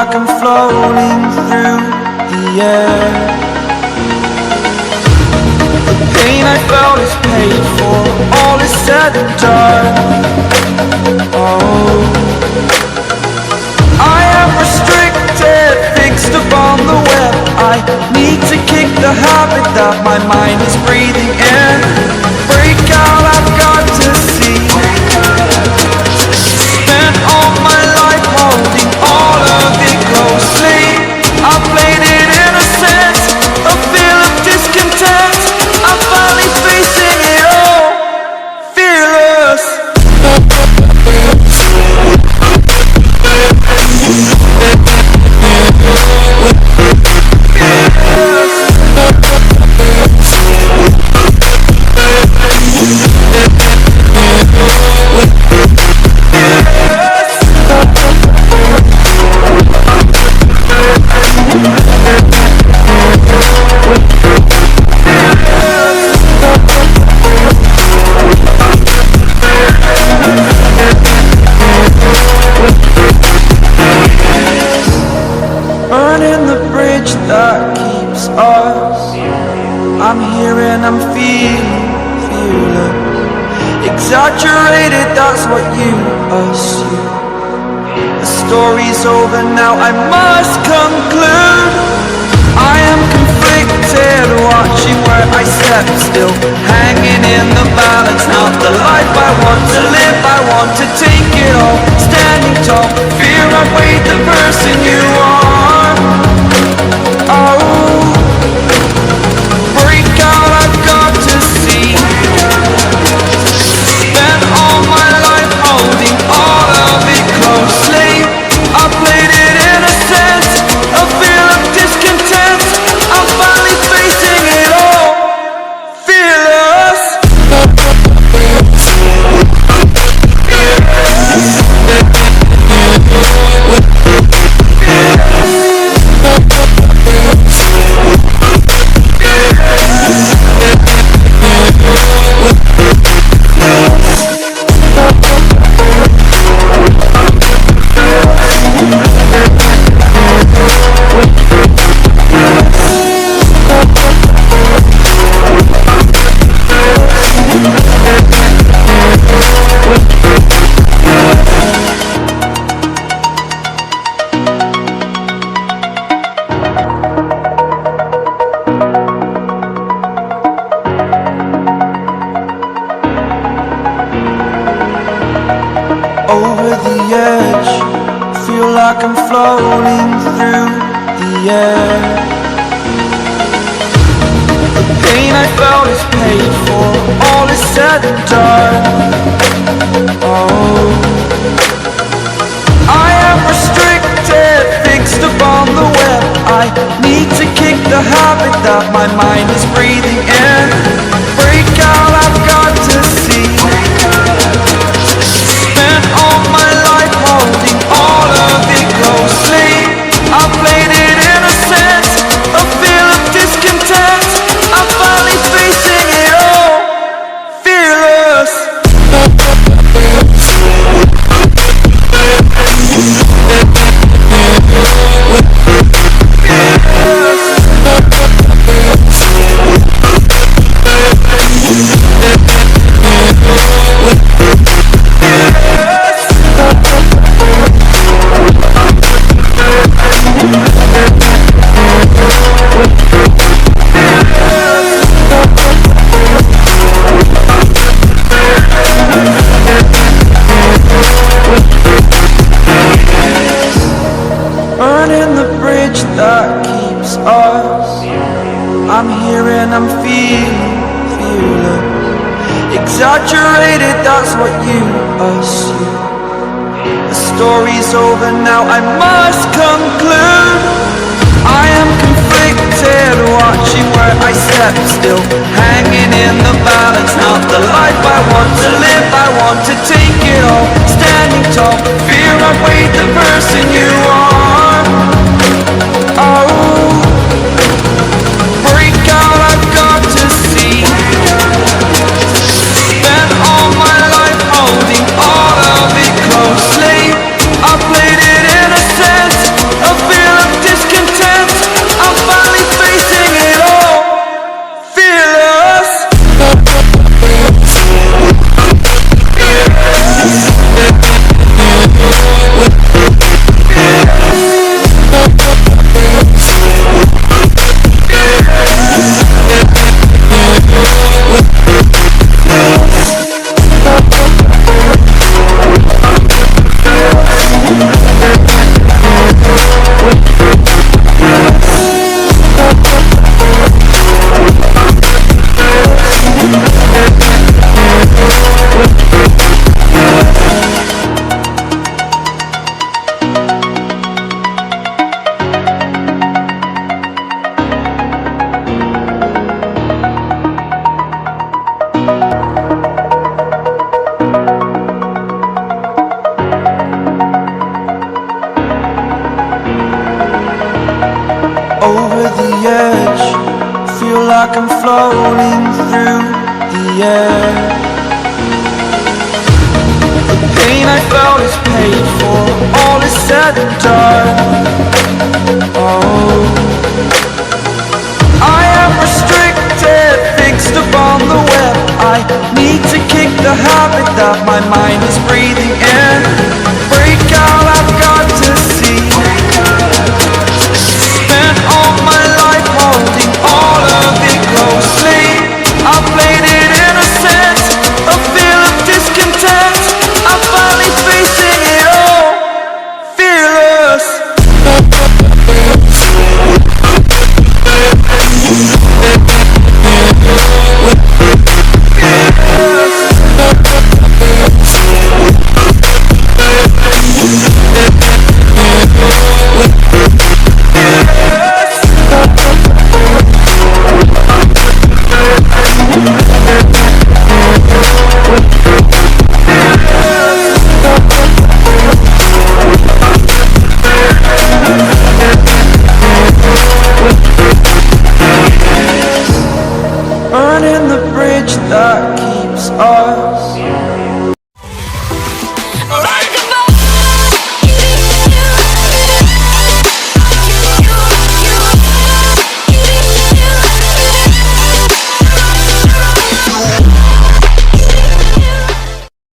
like I'm floating through the air. The pain I felt is paid for, all is said and done. Oh, I am restricted, fixed upon the web. I need to kick the habit that my mind is breathing in. Break out, I've got to see. Spent all my life holding all of it closely. I played it in a sense, a feel of discontent. I'm finally facing it all, fearless. Burning the bridge that keeps us. I'm here and I'm feeling fearless. Exaggerated, that's what you assume. The story's over now, I must conclude. I am conflicted, watching where I step still, hanging in the balance. Not the life I want to live, I want to take it all. Standing tall, fear I've weighed the person you are. Oh, break out, I've got to see. Spent all my life holding all of it closely. I played it in a sense, a feel of discontent. I'm finally facing it all, fearless. Over the edge, feel like I'm floating through the air. The pain I felt is paid for, all is said and done. Oh, I am restricted, fixed upon the web. I need to kick the habit that my mind is breathing in. Break out, I've got to see. Spent all my life holding all of it closely. I played it in a sense, a feel of discontent. I'm finally facing it all, fearless. Burning the bridge that keeps us. I'm here and I'm feeling fearless. Exaggerated, that's what you assume. The story's over now, I must conclude. I am conflicted, watching where I step still, hanging in the balance. Not the life I want to live, I want to take it all. Standing tall, fear I've weighed the person you are. Oh, break out, I've got to see. Spent all my life holding all of it closely. I played it in a sense, a over the edge, feel like I'm floating through the air. The pain I felt is paid for, all is said and done. Oh, I am restricted, fixed upon the web. I need to kick the habit that my mind is breathing.